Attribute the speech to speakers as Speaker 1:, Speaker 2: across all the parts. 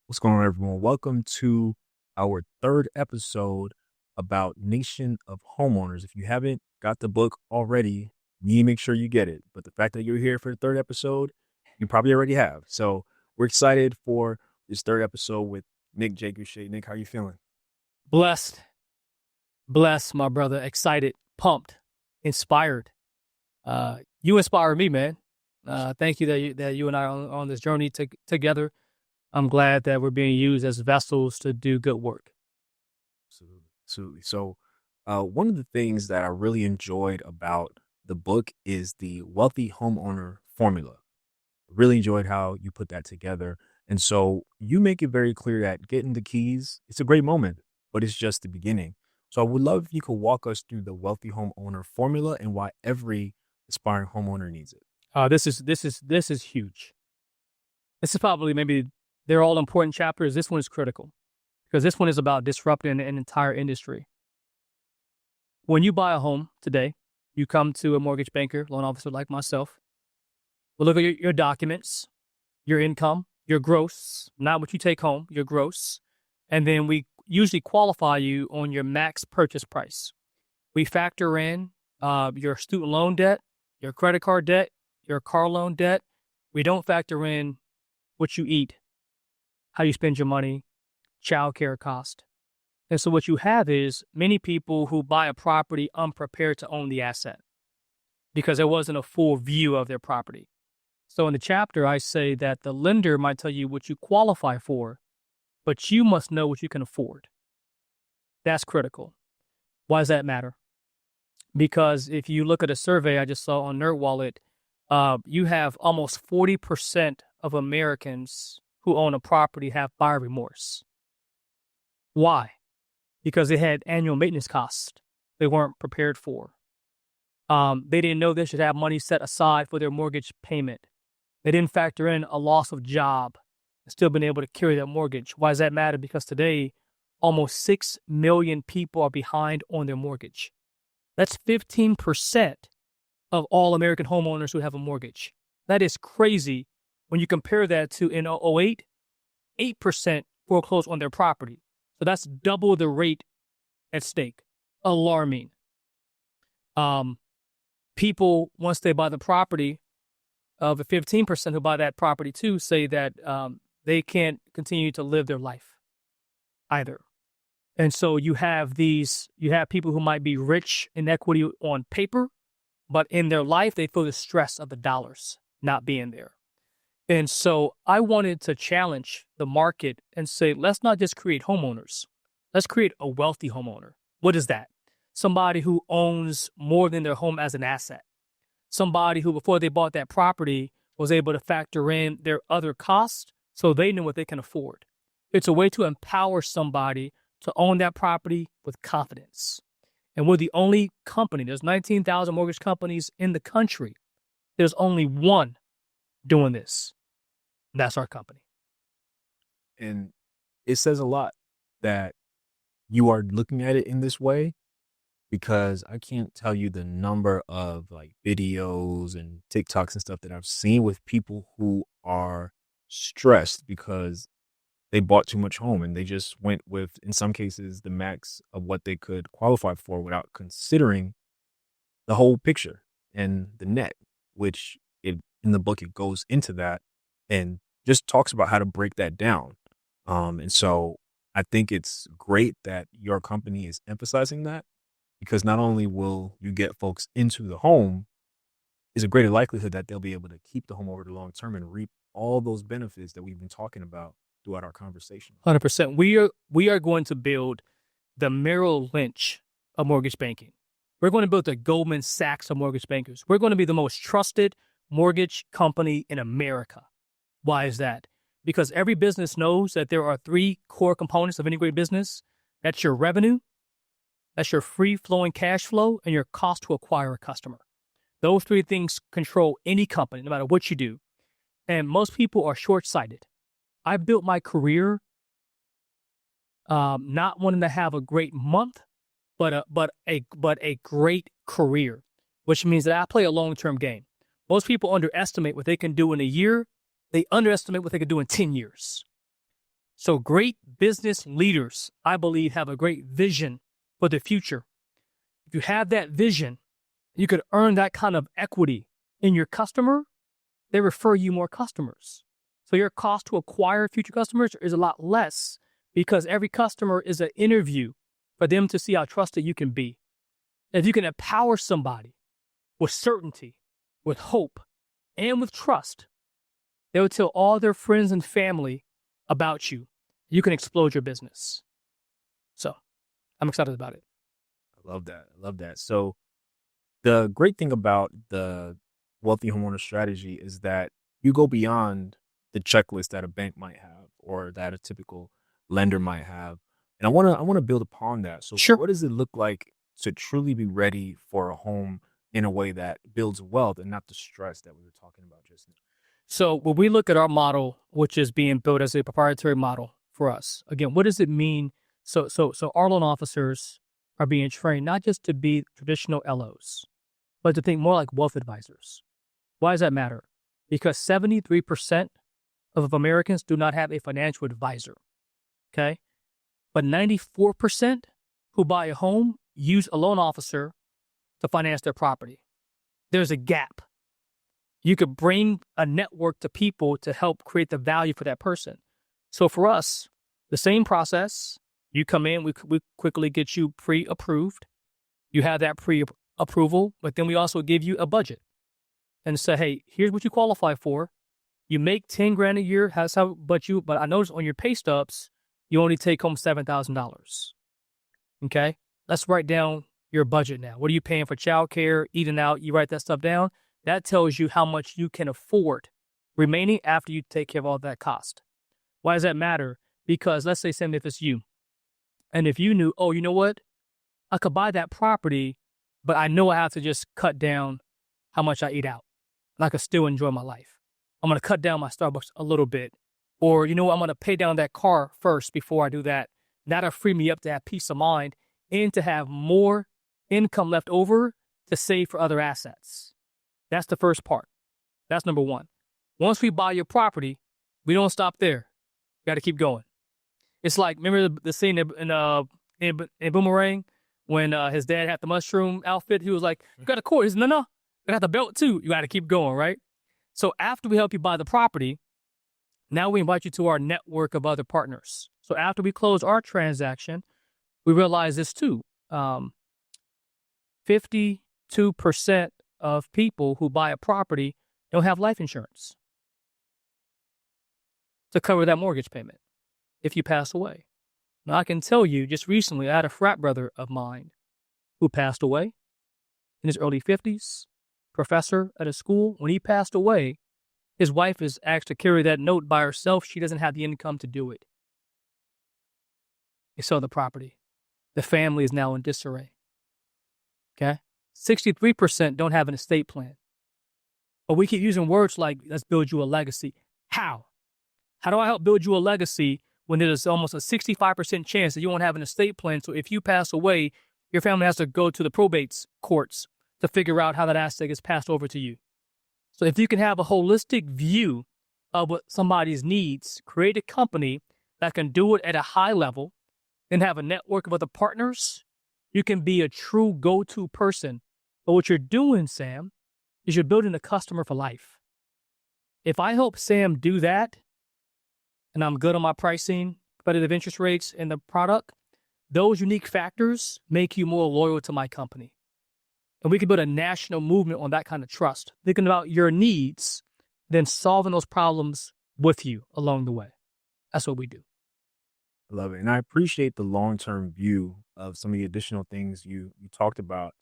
Speaker 1: What's going on, everyone? Welcome to our third episode about Nation of Homeowners. If you haven't got the book already, you need to make sure you get it. But the fact that you're here for the third episode, you probably already have. So we're excited for this third episode with Nick J. Gouché. Nick, how you feeling?
Speaker 2: Blessed, my brother. Excited, pumped, inspired. You inspire me, man. Thank you that you and I are on this journey together. I'm glad that we're being used as vessels to do good work.
Speaker 1: Absolutely. Absolutely. So one of the things that I really enjoyed about the book is the Wealthy Homeowner Formula. Really enjoyed how you put that together. And so you make it very clear that getting the keys, it's a great moment, but it's just the beginning. So I would love if you could walk us through the Wealthy Homeowner Formula and why every aspiring homeowner needs it.
Speaker 2: This is huge. This is probably maybe they're all important chapters. This one is critical because this one is about disrupting an entire industry. When you buy a home today, you come to a mortgage banker, loan officer like myself. We'll look at your documents, your income, your gross, not what you take home, your gross. And then we usually qualify you on your max purchase price. We factor in your student loan debt, your credit card debt, your car loan debt. We don't factor in what you eat, how you spend your money, childcare cost. And so what you have is many people who buy a property unprepared to own the asset because there wasn't a full view of their property. So in the chapter, I say that the lender might tell you what you qualify for, but you must know what you can afford. That's critical. Why does that matter? Because if you look at a survey I just saw on NerdWallet, you have almost 40% of Americans who own a property have buyer remorse. Why? Because they had annual maintenance costs they weren't prepared for. They didn't know they should have money set aside for their mortgage payment. They didn't factor in a loss of job and still been able to carry that mortgage. Why does that matter? Because today, almost 6 million people are behind on their mortgage. That's 15% of all American homeowners who have a mortgage. That is crazy when you compare that to in 2008, 8% foreclosed on their property. So that's double the rate at stake. Alarming. People, once they buy the property, of the 15% who buy that property too, say that they can't continue to live their life either. And so you have people who might be rich in equity on paper, but in their life, they feel the stress of the dollars not being there. And so I wanted to challenge the market and say, let's not just create homeowners. Let's create a wealthy homeowner. What is that? Somebody who owns more than their home as an asset. Somebody who, before they bought that property, was able to factor in their other costs so they know what they can afford. It's a way to empower somebody to own that property with confidence. And we're the only company, there's 19,000 mortgage companies in the country. There's only one doing this. And that's our company.
Speaker 1: And it says a lot that you are looking at it in this way, because I can't tell you the number of like videos and TikToks and stuff that I've seen with people who are stressed because they bought too much home and they just went with, in some cases, the max of what they could qualify for without considering the whole picture and the net, which in the book, it goes into that and just talks about how to break that down. And so I think it's great that your company is emphasizing that, because not only will you get folks into the home, is a greater likelihood that they'll be able to keep the home over the long term and reap all those benefits that we've been talking about throughout our conversation.
Speaker 2: 100%. We are going to build the Merrill Lynch of mortgage banking. We're going to build the Goldman Sachs of mortgage bankers. We're going to be the most trusted mortgage company in America. Why is that? Because every business knows that there are three core components of any great business. That's your revenue, that's your free-flowing cash flow, and your cost to acquire a customer. Those three things control any company, no matter what you do. And most people are short-sighted. I built my career not wanting to have a great month, but a great career, which means that I play a long-term game. Most people underestimate what they can do in a year. They underestimate what they can do in 10 years. So great business leaders, I believe, have a great vision for the future. If you have that vision, you could earn that kind of equity in your customer. They refer you more customers. So your cost to acquire future customers is a lot less because every customer is an interview for them to see how trusted you can be. If you can empower somebody with certainty, with hope, and with trust, they will tell all their friends and family about you. You can explode your business. So I'm excited about it.
Speaker 1: I love that. I love that. So the great thing about the wealthy homeowner strategy is that you go beyond the checklist that a bank might have or that a typical lender might have. And I want to build upon that. So
Speaker 2: Sure.
Speaker 1: what does it look like to truly be ready for a home in a way that builds wealth and not the stress that we were talking about just now?
Speaker 2: So when we look at our model, which is being built as a proprietary model for us, again, what does it mean? So our loan officers are being trained not just to be traditional LOs, but to think more like wealth advisors. Why does that matter? Because 73% of Americans do not have a financial advisor, okay? But 94% who buy a home use a loan officer to finance their property. There's a gap. You could bring a network to people to help create the value for that person. So for us, the same process, you come in, we quickly get you pre-approved. You have that pre-approval, but then we also give you a budget and say, hey, here's what you qualify for. You make 10 grand a year, but I noticed on your pay stubs, you only take home $7,000. Okay, let's write down your budget now. What are you paying for childcare, eating out? You write that stuff down. That tells you how much you can afford remaining after you take care of all that cost. Why does that matter? Because let's say, Sam, if it's you, and if you knew, oh, you know what? I could buy that property, but I know I have to just cut down how much I eat out, and I could still enjoy my life. I'm going to cut down my Starbucks a little bit. Or, you know what? I'm going to pay down that car first before I do that. That'll free me up to have peace of mind and to have more income left over to save for other assets. That's the first part. That's number one. Once we buy your property, we don't stop there. We got to keep going. It's like, remember the scene in Boomerang when his dad had the mushroom outfit? He was like, you got a cord. He said, no, I got the belt too. You got to keep going, right? So after we help you buy the property, now we invite you to our network of other partners. So after we close our transaction, we realize this too. 52% of people who buy a property don't have life insurance to cover that mortgage payment if you pass away. Now, I can tell you, just recently, I had a frat brother of mine who passed away in his early 50s, professor at a school. When he passed away, his wife is asked to carry that note by herself. She doesn't have the income to do it. They sell the property. The family is now in disarray. Okay? 63% don't have an estate plan. But we keep using words like, let's build you a legacy. How? How do I help build you a legacy when there's almost a 65% chance that you won't have an estate plan? So if you pass away, your family has to go to the probate courts to figure out how that asset gets passed over to you. So if you can have a holistic view of what somebody's needs, create a company that can do it at a high level, and have a network of other partners, you can be a true go-to person. But what you're doing, Sam, is you're building a customer for life. If I help Sam do that, and I'm good on my pricing, competitive interest rates, and the product, those unique factors make you more loyal to my company. And we can build a national movement on that kind of trust, thinking about your needs, then solving those problems with you along the way. That's what we do.
Speaker 1: I love it. And I appreciate the long-term view of some of the additional things you talked about.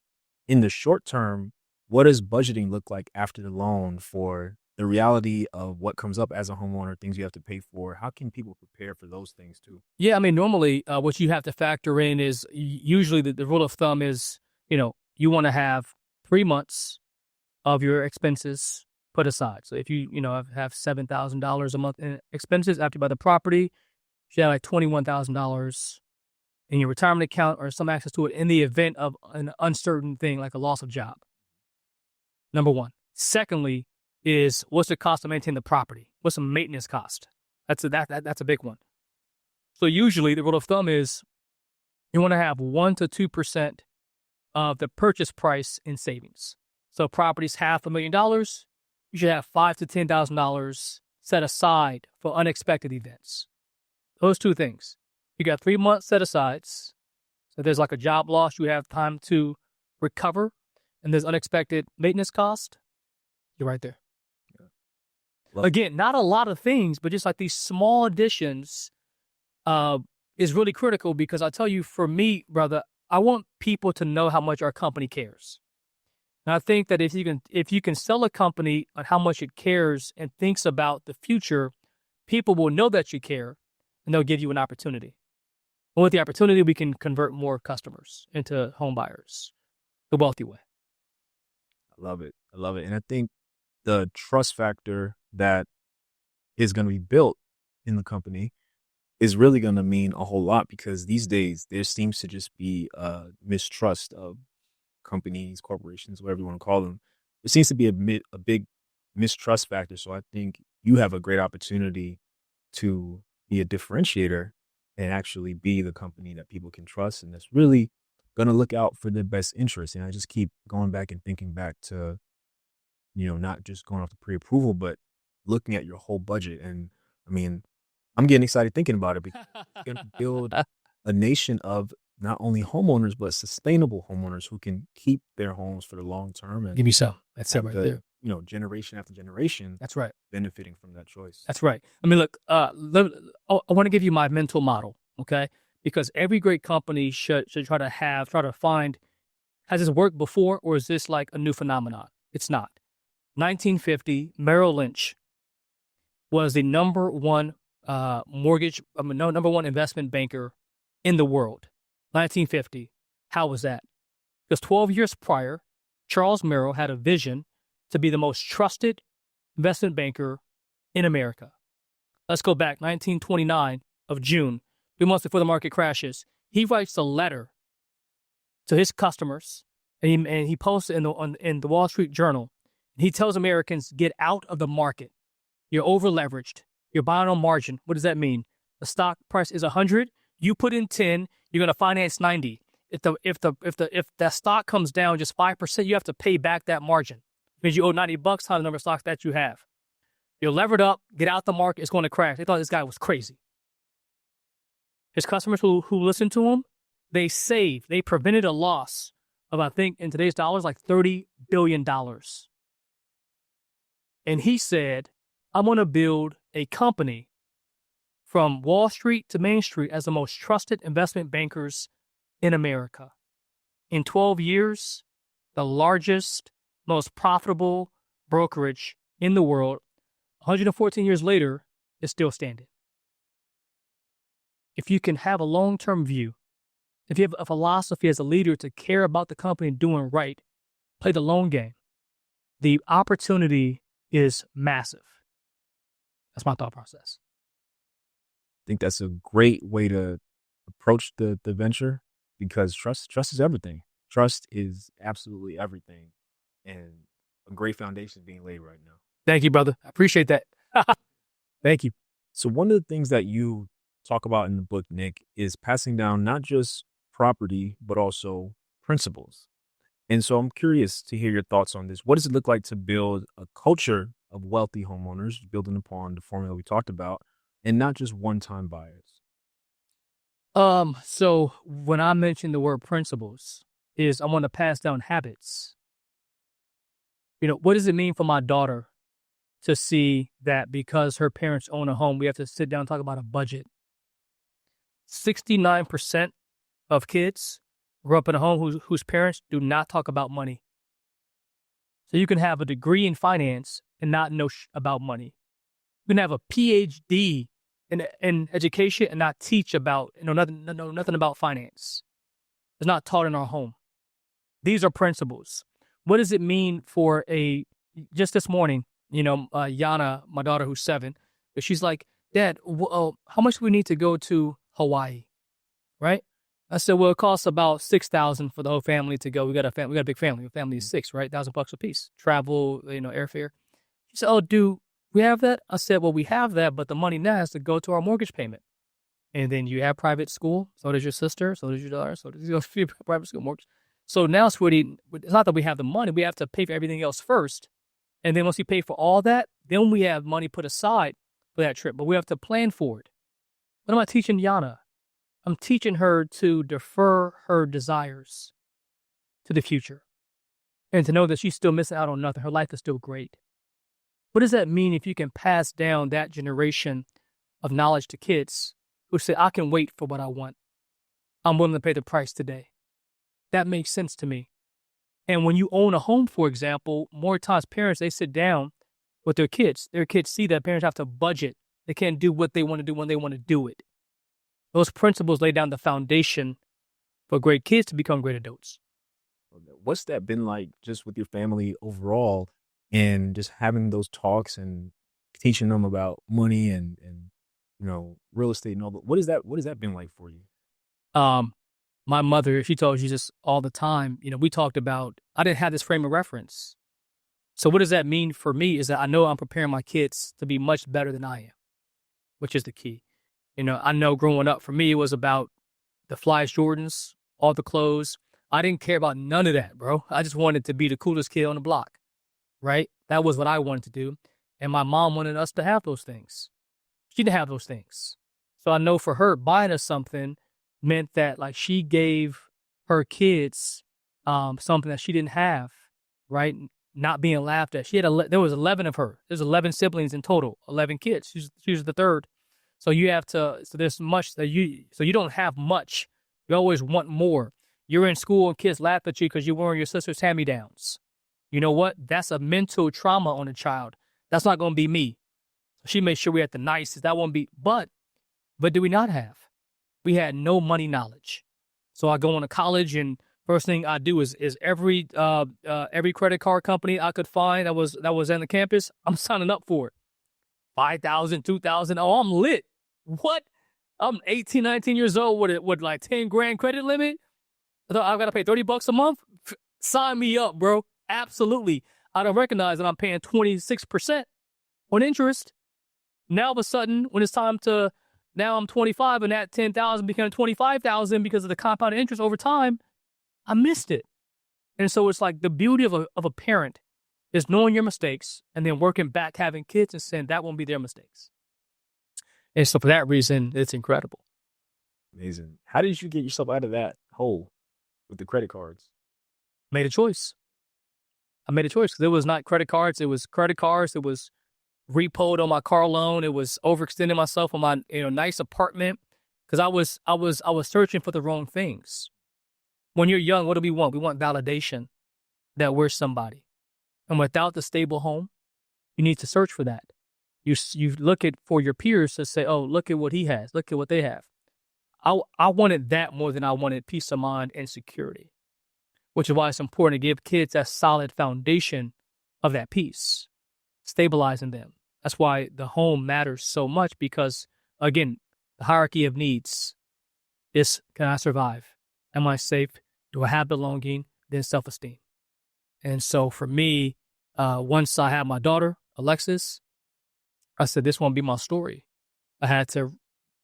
Speaker 1: In the short term, what does budgeting look like after the loan for the reality of what comes up as a homeowner, things you have to pay for? How can people prepare for those things too?
Speaker 2: Yeah, I mean, normally what you have to factor in is usually the rule of thumb is, you want to have 3 months of your expenses put aside. So if you have $7,000 a month in expenses after you buy the property, you have like $21,000 in your retirement account or some access to it in the event of an uncertain thing like a loss of job. Number one. Secondly, is what's the cost to maintain the property? What's the maintenance cost? That's a big one. So usually the rule of thumb is you want to have 1 to 2% of the purchase price in savings. So property's $500,000, you should have $5,000 to $10,000 set aside for unexpected events. Those two things. You got 3 months set asides. So if there's like a job loss, you have time to recover, and there's unexpected maintenance cost, you're right there. Yeah. Again, not a lot of things, but just like these small additions is really critical, because I tell you, for me, brother, I want people to know how much our company cares. And I think that if you can sell a company on how much it cares and thinks about the future, people will know that you care, and they'll give you an opportunity. And with the opportunity, we can convert more customers into home buyers the wealthy way.
Speaker 1: I love it. I love it. And I think the trust factor that is going to be built in the company is really going to mean a whole lot, because these days there seems to just be a mistrust of companies, corporations, whatever you want to call them. There seems to be a big mistrust factor. So I think you have a great opportunity to be a differentiator and actually be the company that people can trust, and that's really going to look out for their best interest. And I just keep going back and thinking back to, not just going off the pre-approval, but looking at your whole budget. And I mean, I'm getting excited thinking about it, because it's going to build a nation of not only homeowners, but sustainable homeowners who can keep their homes for the long term. And
Speaker 2: give me some. That's it right there.
Speaker 1: Generation after generation.
Speaker 2: That's right.
Speaker 1: Benefiting from that choice.
Speaker 2: That's right. I mean, look, I want to give you my mental model, okay? Because every great company should try to find, has this worked before, or is this like a new phenomenon? It's not. 1950, Merrill Lynch was the number one number one investment banker in the world. 1950. How was that? Because 12 years prior, Charles Merrill had a vision to be the most trusted investment banker in America. Let's go back, 1929 of June, 3 months before the market crashes. He writes a letter to his customers, and he posts it in the Wall Street Journal. He tells Americans, get out of the market. You're over leveraged. You're buying on margin. What does that mean? The stock price is 100. You put in 10. You're going to finance 90. If that stock comes down just 5%, you have to pay back that margin. It means you owe $90 times the number of stocks that you have. You're levered up. Get out the market. It's going to crash. They thought this guy was crazy. His customers who listened to him, they saved. They prevented a loss of, I think, in today's dollars, like $30 billion. And he said, I'm going to build a company from Wall Street to Main Street as the most trusted investment bankers in America. In 12 years, the largest, most profitable brokerage in the world, 114 years later, is still standing. If you can have a long-term view, if you have a philosophy as a leader to care about the company doing right, play the long game, the opportunity is massive. That's my thought process.
Speaker 1: I think that's a great way to approach the venture, because trust is everything. Trust is absolutely everything, and a great foundation is being laid right now.
Speaker 2: Thank you, brother. I appreciate that. Thank you.
Speaker 1: So one of the things that you talk about in the book, Nick, is passing down not just property, but also principles. And so I'm curious to hear your thoughts on this. What does it look like to build a culture of wealthy homeowners, building upon the formula we talked about, and not just one-time buyers?
Speaker 2: So when I mention the word principles, is I want to pass down habits. What does it mean for my daughter to see that because her parents own a home, we have to sit down and talk about a budget? 69% of kids grow up in a home whose parents do not talk about money. So you can have a degree in finance and not know about money. You can have a PhD in education and not teach about, nothing about finance. It's not taught in our home. These are principles. What does it mean for just this morning, Yana, my daughter who's 7, she's like, Dad, how much do we need to go to Hawaii? Right? I said, well, it costs about $6,000 for the whole family to go. We got a big family. The family is 6, right? $1,000 a piece. Travel, airfare. She said, oh, do we have that? I said, well, we have that, but the money now has to go to our mortgage payment. And then you have private school. So does your sister. So does your daughter. So does your private school mortgage. So now it's not that we have the money. We have to pay for everything else first. And then once we pay for all that, then we have money put aside for that trip. But we have to plan for it. What am I teaching Yana? I'm teaching her to defer her desires to the future and to know that she's still missing out on nothing. Her life is still great. What does that mean if you can pass down that generation of knowledge to kids who say, I can wait for what I want. I'm willing to pay the price today. That makes sense to me. And when you own a home, for example, more times parents, they sit down with their kids. Their kids see that parents have to budget. They can't do what they want to do when they want to do it. Those principles lay down the foundation for great kids to become great adults.
Speaker 1: What's that been like just with your family overall and just having those talks and teaching them about money and real estate and all that? What has that been like for you?
Speaker 2: My mother, she told you this all the time. We talked about, I didn't have this frame of reference. So what does that mean for me is that I know I'm preparing my kids to be much better than I am, which is the key. I know growing up for me, it was about the flyest Jordans, all the clothes. I didn't care about none of that, bro. I just wanted to be the coolest kid on the block, right? That was what I wanted to do. And my mom wanted us to have those things. She didn't have those things. So I know for her, buying us something meant that like she gave her kids something that she didn't have, right? Not being laughed at. There was 11 of her. There's 11 siblings in total, 11 kids. She was the third. So there's much that you don't have much. You always want more. You're in school and kids laugh at you because you're wearing your sister's hand-me-downs. You know what? That's a mental trauma on a child. That's not going to be me. So she made sure we had the nicest. That won't be, but do we not have? We had no money knowledge. So I go into college and first thing I do is every credit card company I could find that was on the campus, I'm signing up for it. 5,000, 2,000. Oh, I'm lit. What? I'm 18, 19 years old with like 10 grand credit limit. I've got to pay $30 a month. Sign me up, bro. Absolutely. I don't recognize that I'm paying 26% on interest. Now, all of a sudden, when it's time now I'm 25 and that 10,000 became 25,000 because of the compounded interest over time, I missed it. And so it's like the beauty of a parent is knowing your mistakes and then working back, having kids and saying that won't be their mistakes. And so for that reason, it's incredible.
Speaker 1: Amazing. How did you get yourself out of that hole with the credit cards?
Speaker 2: Made a choice. I made a choice because it was not credit cards. It was credit cards. It was repoed on my car loan. It was overextending myself on my nice apartment because I was searching for the wrong things. When you're young, what do we want? We want validation that we're somebody. And without the stable home, you need to search for that. You look for your peers to say, oh, look at what he has. Look at what they have. I wanted that more than I wanted peace of mind and security, which is why it's important to give kids that solid foundation of that peace, stabilizing them. That's why the home matters so much because, again, the hierarchy of needs is, can I survive? Am I safe? Do I have belonging? Then self-esteem. And so for me, once I had my daughter, Alexis, I said, this won't be my story. I had to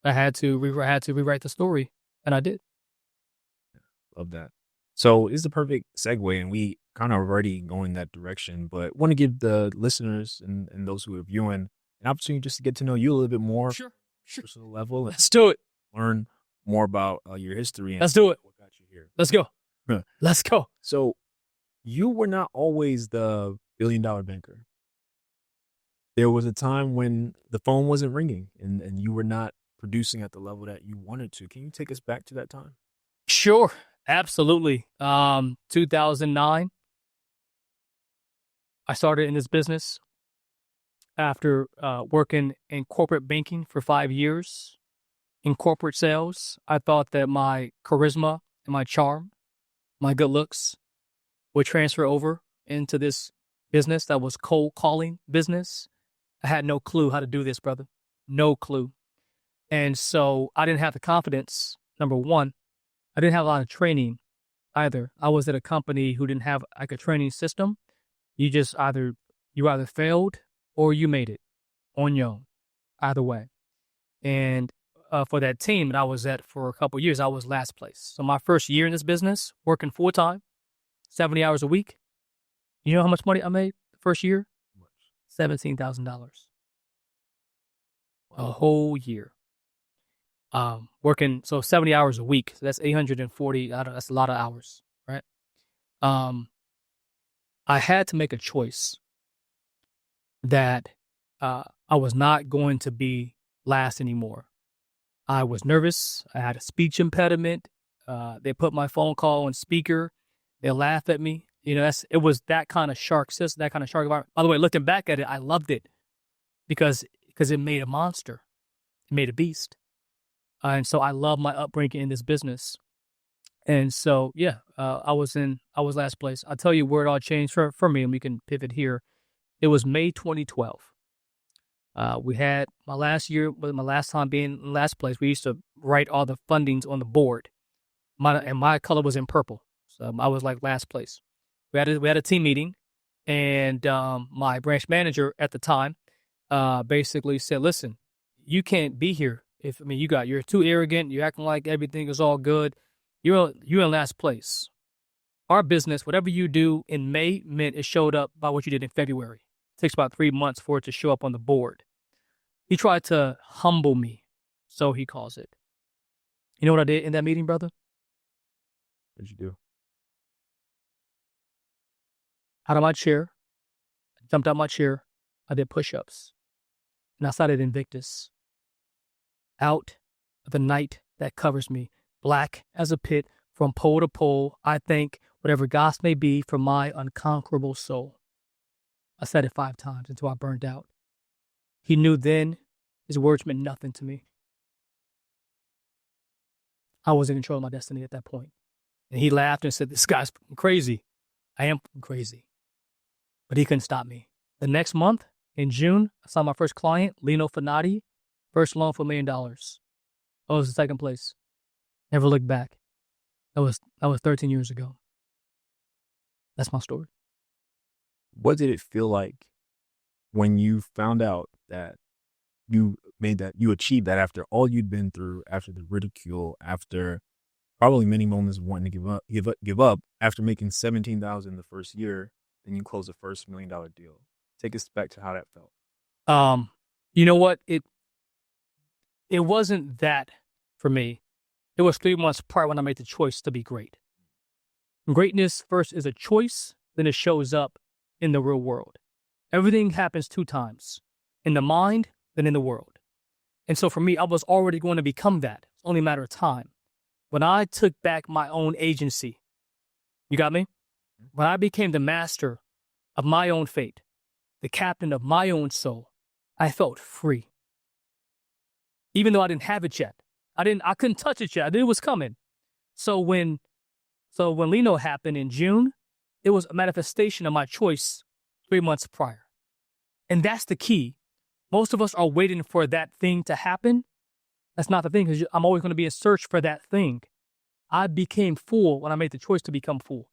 Speaker 2: rewrite the story, and I did.
Speaker 1: Love that. So it's the perfect segue, and we kind of already going that direction, but want to give the listeners and those who are viewing an opportunity just to get to know you a little bit more.
Speaker 2: Sure.
Speaker 1: Personal level.
Speaker 2: Let's do it.
Speaker 1: Learn more about your history. And
Speaker 2: let's do it.
Speaker 1: What got you here?
Speaker 2: Let's go. Let's go.
Speaker 1: So you were not always the billion-dollar banker. There was a time when the phone wasn't ringing and you were not producing at the level that you wanted to. Can you take us back to that time?
Speaker 2: Sure. Absolutely. 2009, I started in this business after working in corporate banking for 5 years in corporate sales. I thought that my charisma and my charm, my good looks would transfer over into this business that was cold calling business. I had no clue how to do this, brother. No clue. And so I didn't have the confidence, number one. I didn't have a lot of training either. I was at a company who didn't have like a training system. You either failed or you made it on your own, either way. And for that team that I was at for a couple of years, I was last place. So my first year in this business, working full time, 70 hours a week. You know how much money I made the first year? $17,000. A whole year. Working, so 70 hours a week. So that's 840. That's a lot of hours, right? I had to make a choice that I was not going to be last anymore. I was nervous. I had a speech impediment. They put my phone call on speaker. They laugh at me. You know, it was that kind of shark system, that kind of shark environment. By the way, looking back at it, I loved it because it made a monster. It made a beast. And so I love my upbringing in this business. And so, yeah, I was last place. I'll tell you where it all changed for me, and we can pivot here. It was May 2012. We had my last year, my last time being in last place. We used to write all the fundings on the board. My color was in purple. So I was like last place. We had a team meeting, and my branch manager at the time basically said, "Listen, you can't be here. You're too arrogant. You're acting like everything is all good. You're in last place. Our business, whatever you do in May, meant it showed up by what you did in February. It takes about 3 months for it to show up on the board." He tried to humble me, so he calls it. You know what I did in that meeting, brother?
Speaker 1: What'd you do?
Speaker 2: Out of my chair, I jumped out my chair, I did push-ups, and I started Invictus. Out of the night that covers me, black as a pit, from pole to pole, I thank whatever gods may be for my unconquerable soul. I said it 5 times until I burned out. He knew then his words meant nothing to me. I was in control of my destiny at that point. And he laughed and said, "This guy's crazy." I am crazy. But he couldn't stop me. The next month, in June, I saw my first client, Lino Finati, first loan for $1 million. I was in second place. Never looked back. That was 13 years ago. That's my story.
Speaker 1: What did it feel like when you found out that you achieved that after all you'd been through, after the ridicule, after probably many moments of wanting to give up, after making $17,000 the first year, then you close the first $1 million deal? Take us back to how that felt.
Speaker 2: You know what? It wasn't that for me. It was 3 months prior when I made the choice to be great. Greatness first is a choice, then it shows up in the real world. Everything happens 2 times, in the mind, then in the world. And so for me, I was already going to become that. It's only a matter of time. When I took back my own agency, you got me? When I became the master of my own fate, the captain of my own soul, I felt free. Even though I didn't have it yet. I couldn't touch it yet. I knew it was coming. So when Lino happened in June, it was a manifestation of my choice 3 months prior. And that's the key. Most of us are waiting for that thing to happen. That's not the thing, because I'm always going to be in search for that thing. I became full when I made the choice to become full.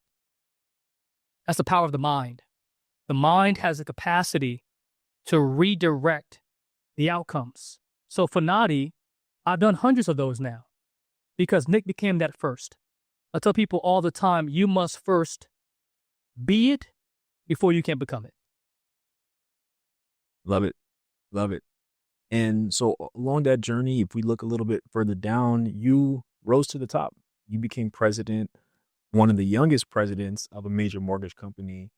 Speaker 2: That's the power of the mind. The mind has the capacity to redirect the outcomes. So Finati, I've done hundreds of those now because Nick became that first. I tell people all the time, you must first be it before you can become it.
Speaker 1: Love it. Love it. And so along that journey, if we look a little bit further down, you rose to the top. You became president, one of the youngest presidents of a major mortgage company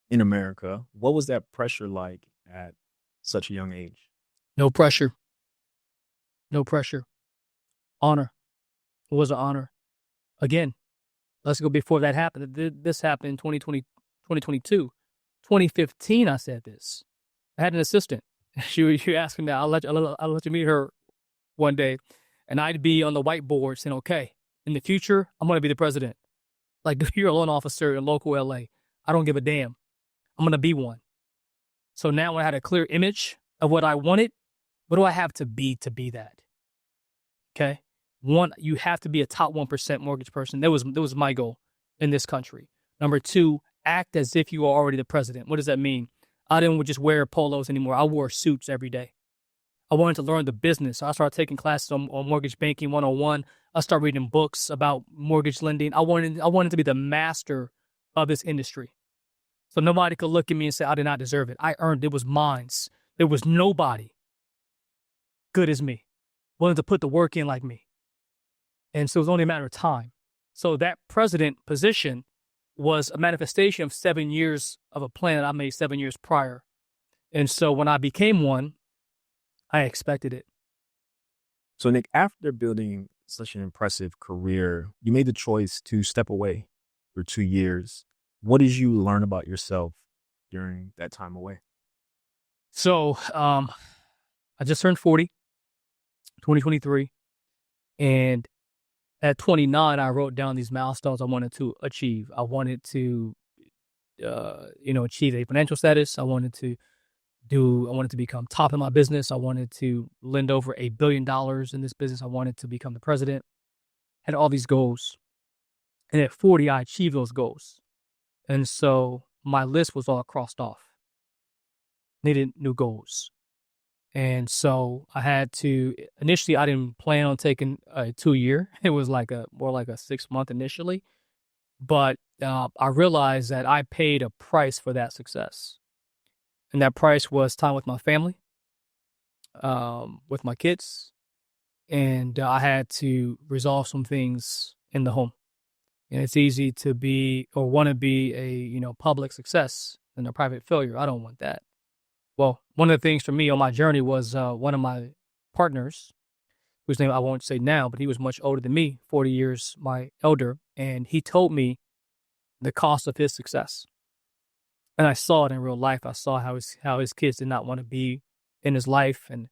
Speaker 1: in America. What was that pressure like at such a young age?
Speaker 2: No pressure. No pressure. Honor. It was an honor. Again, let's go before that happened. This happened in 2022. 2015, I said this. I had an assistant. She asked me, I'll let you meet her one day. And I'd be on the whiteboard saying, okay, in the future, I'm going to be the president. Like, you're a loan officer in local LA. I don't give a damn. I'm going to be one. So now when I had a clear image of what I wanted, what do I have to be that? Okay. 1, you have to be a top 1% mortgage person. That was my goal in this country. Number 2, act as if you are already the president. What does that mean? I didn't just wear polos anymore. I wore suits every day. I wanted to learn the business. So I started taking classes on mortgage banking 101. I started reading books about mortgage lending. I wanted to be the master of this industry. So nobody could look at me and say, I did not deserve it. I earned it. It was mine. There was nobody good as me, willing to put the work in like me. And so it was only a matter of time. So that president position was a manifestation of 7 years of a plan that I made 7 years prior. And so when I became one, I expected it.
Speaker 1: So Nick, after building such an impressive career, you made the choice to step away for 2 years. What did you learn about yourself during that time away?
Speaker 2: So I just turned 40, 2023. And at 29, I wrote down these milestones I wanted to achieve. I wanted to, achieve a financial status. I wanted to become top in my business. I wanted to lend over $1 billion in this business. I wanted to become the president. Had all these goals. And at 40, I achieved those goals. And so my list was all crossed off. Needed new goals. And so I had to, initially, I didn't plan on taking a 2-year. It was more like a 6-month initially. But I realized that I paid a price for that success. And that price was time with my family, with my kids. And I had to resolve some things in the home. And it's easy to be or want to be a, public success and a private failure. I don't want that. Well, one of the things for me on my journey was one of my partners, whose name I won't say now, but he was much older than me, 40 years my elder. And he told me the cost of his success. And I saw it in real life. I saw how his kids did not want to be in his life and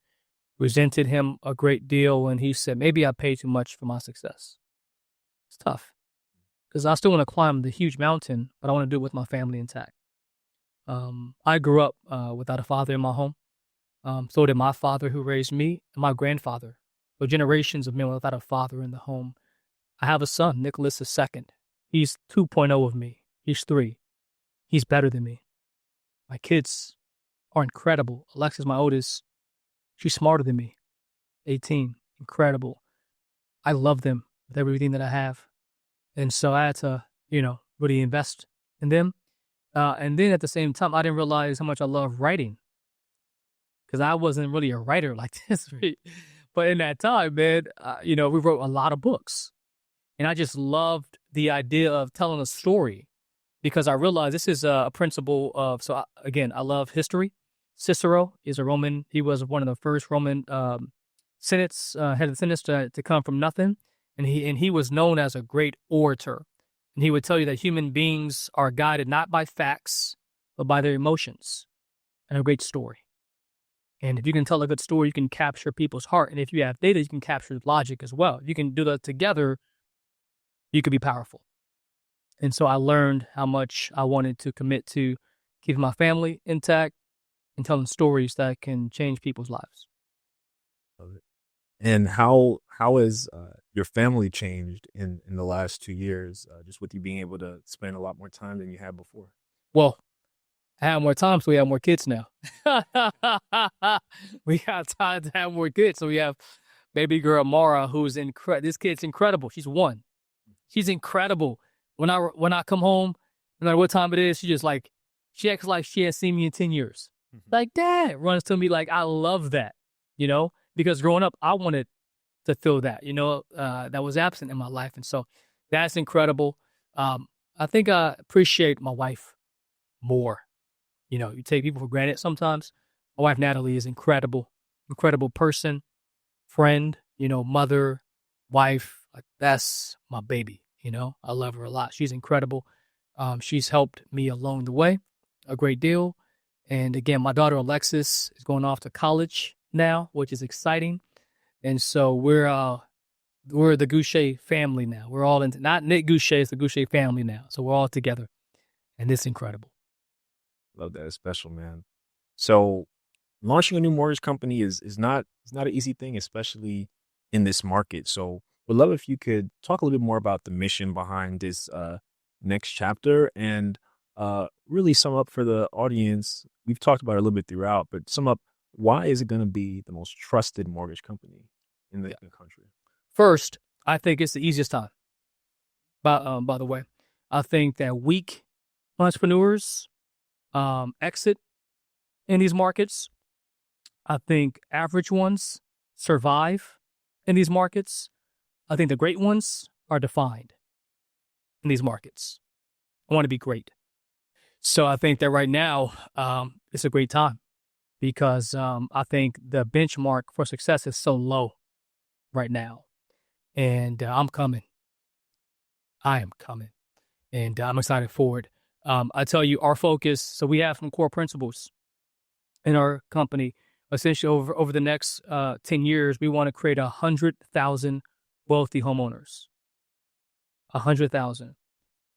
Speaker 2: resented him a great deal. And he said, maybe I paid too much for my success. It's tough because I still want to climb the huge mountain, but I want to do it with my family intact. I grew up without a father in my home. So did my father who raised me and my grandfather. So generations of men without a father in the home. I have a son, Nicholas II. He's 2.0 of me. He's 3. He's better than me. My kids are incredible. Alexis, my oldest, she's smarter than me. 18, incredible. I love them with everything that I have. And so I had to, really invest in them. And then at the same time, I didn't realize how much I love writing because I wasn't really a writer like this. But in that time, man, we wrote a lot of books. And I just loved the idea of telling a story because I realized this is a principle of, I love history. Cicero is a Roman. He was one of the first Roman head of the Senate to come from nothing. And he was known as a great orator. And he would tell you that human beings are guided not by facts, but by their emotions and a great story. And if you can tell a good story, you can capture people's heart. And if you have data, you can capture logic as well. If you can do that together, you could be powerful. And so I learned how much I wanted to commit to keeping my family intact and telling stories that can change people's lives.
Speaker 1: Love it. And how has your family changed in the last 2 years, just with you being able to spend a lot more time than you had before?
Speaker 2: Well, I have more time, so we have more kids now. We have time to have more kids. So we have baby girl Mara, who's incredible. This kid's incredible. She's 1. She's incredible. When I come home, no matter what time it is, she acts like she has seen me in 10 years. Mm-hmm. Like, Dad, runs to me like, I love that, because growing up, I wanted to feel that, that was absent in my life. And so that's incredible. I think I appreciate my wife more. You take people for granted sometimes. My wife, Natalie, is incredible person, friend, mother, wife. Like, that's my baby. I love her a lot. She's incredible. She's helped me along the way a great deal. And again, my daughter, Alexis, is going off to college now, which is exciting. And so we're the Gouché family now. We're all not Nick Gouché, it's the Gouché family now. So we're all together, and it's incredible.
Speaker 1: Love that. It's special, man. So launching a new mortgage company is not an easy thing, especially in this market. So would love if you could talk a little bit more about the mission behind this next chapter and really sum up for the audience. We've talked about it a little bit throughout, but sum up why is it going to be the most trusted mortgage company in the country?
Speaker 2: First, I think it's the easiest time. By the way, I think that weak entrepreneurs exit in these markets. I think average ones survive in these markets. I think the great ones are defined in these markets. I want to be great. So I think that right now it's a great time because I think the benchmark for success is so low right now. And I'm coming. I am coming. And I'm excited for it. I tell you, our focus, so we have some core principles in our company. Essentially, over the next 10 years, we want to create 100,000 wealthy homeowners. 100,000.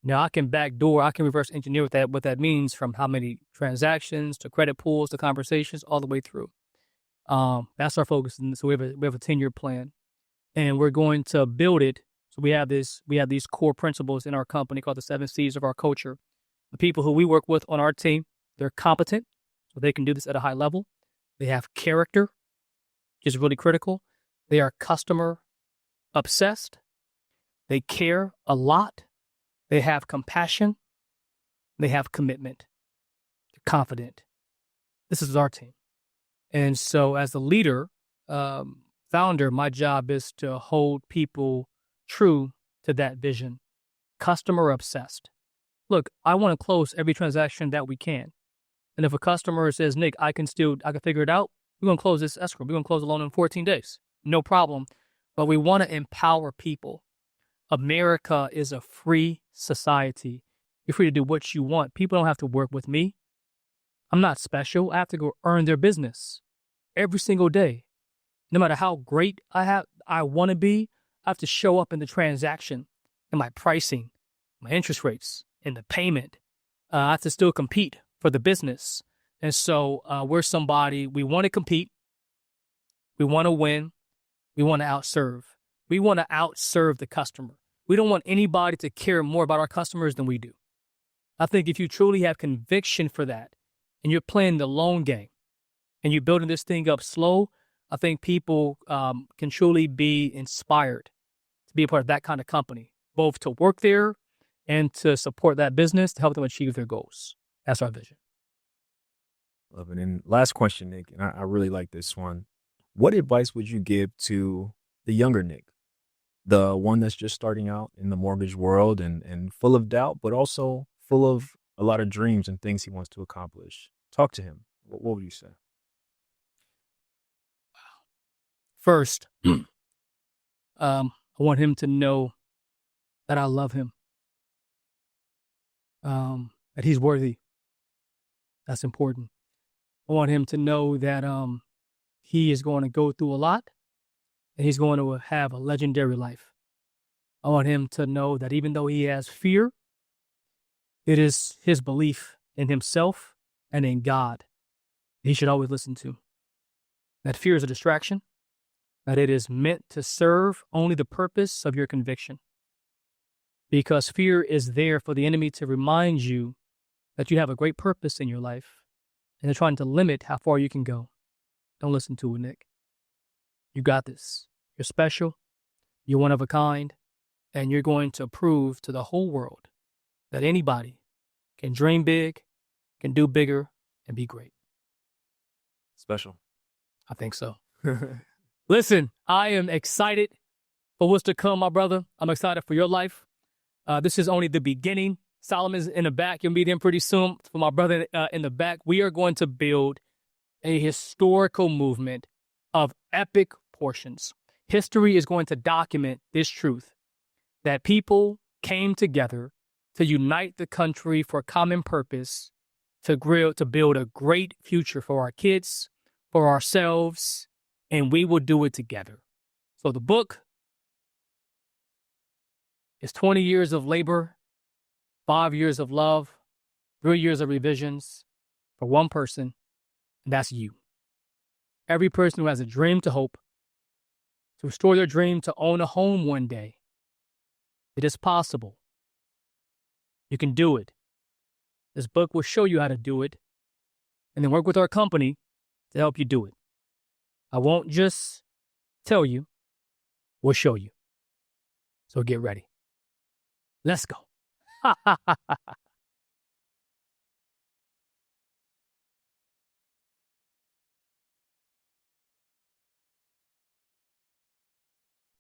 Speaker 2: Now, I can reverse engineer what that means from how many transactions to credit pools to conversations all the way through. That's our focus. And so we have a 10-year plan, and we're going to build it. So we have these core principles in our company called the 7 C's of our culture. The people who we work with on our team, they're competent, so they can do this at a high level. They have character, which is really critical. They are customer obsessed. They care a lot. They have compassion. They have commitment. They're confident. This is our team. And so as the leader, founder, my job is to hold people true to that vision. Customer obsessed. Look, I want to close every transaction that we can. And if a customer says, Nick, I can figure it out, we're going to close this escrow. We're going to close the loan in 14 days. No problem. But we want to empower people. America is a free society. You're free to do what you want. People don't have to work with me. I'm not special. I have to go earn their business every single day. No matter how great I want to be, I have to show up in the transaction, in my pricing, my interest rates, in the payment. I have to still compete for the business. And so we're somebody, we want to compete. We want to win. We want to outserve. We want to outserve the customer. We don't want anybody to care more about our customers than we do. I think if you truly have conviction for that and you're playing the long game and you're building this thing up slow, I think people can truly be inspired to be a part of that kind of company, both to work there and to support that business to help them achieve their goals. That's our vision.
Speaker 1: Love it. And last question, Nick, and I really like this one. What advice would you give to the younger Nick, the one that's just starting out in the mortgage world and full of doubt, but also full of a lot of dreams and things he wants to accomplish? Talk to him. What would you say?
Speaker 2: First, I want him to know that I love him, that he's worthy. That's important. I want him to know that he is going to go through a lot and he's going to have a legendary life. I want him to know that even though he has fear, it is his belief in himself and in God he should always listen to. That fear is a distraction, that it is meant to serve only the purpose of your conviction. Because fear is there for the enemy to remind you that you have a great purpose in your life, and they're trying to limit how far you can go. Don't listen to it, Nick. You got this. You're special. You're one of a kind. And you're going to prove to the whole world that anybody can dream big, can do bigger, and be great.
Speaker 1: Special.
Speaker 2: I think so. Listen, I am excited for what's to come, my brother. I'm excited for your life. This is only the beginning. Solomon's in the back. You'll meet him pretty soon. For my brother in the back, we are going to build a historical movement of epic portions. History is going to document this truth, that people came together to unite the country for a common purpose, to build a great future for our kids, for ourselves, and we will do it together. So the book is 20 years of labor, 5 years of love, 3 years of revisions for one person, and that's you. Every person who has a dream to hope, to restore their dream to own a home one day. It is possible. You can do it. This book will show you how to do it, and then work with our company to help you do it. I won't just tell you, we'll show you. So get ready. Let's go.